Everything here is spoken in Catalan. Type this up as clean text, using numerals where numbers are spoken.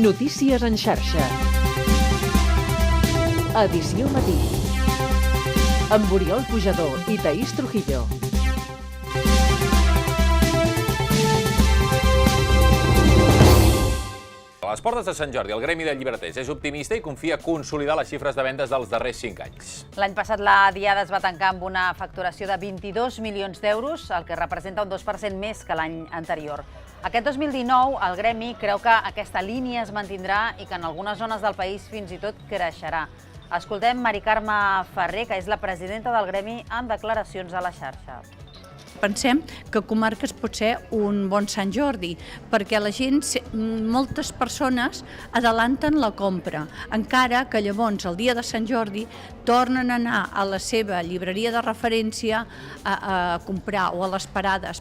Notícies en xarxa. Edició matí. Amb Oriol Pujador i Taís Trujillo. A les portes de Sant Jordi, el Gremi de Llibreters és optimista i confia consolidar les xifres de vendes dels darrers 5 anys. L'any passat la Diada es va tancar amb una facturació de 22 milions d'euros, el que representa un 2% més que l'any anterior. Aquest 2019, el Gremi creu que aquesta línia es mantindrà i que en algunes zones del país fins i tot creixerà. Escoltem Mari Carme Ferrer, que és la presidenta del Gremi, en declaracions a la xarxa. Pensem que Comarques pot ser un bon Sant Jordi, perquè la gent, moltes persones adelanten la compra, encara que llavors el dia de Sant Jordi tornen a anar a la seva llibreria de referència a comprar o a les parades.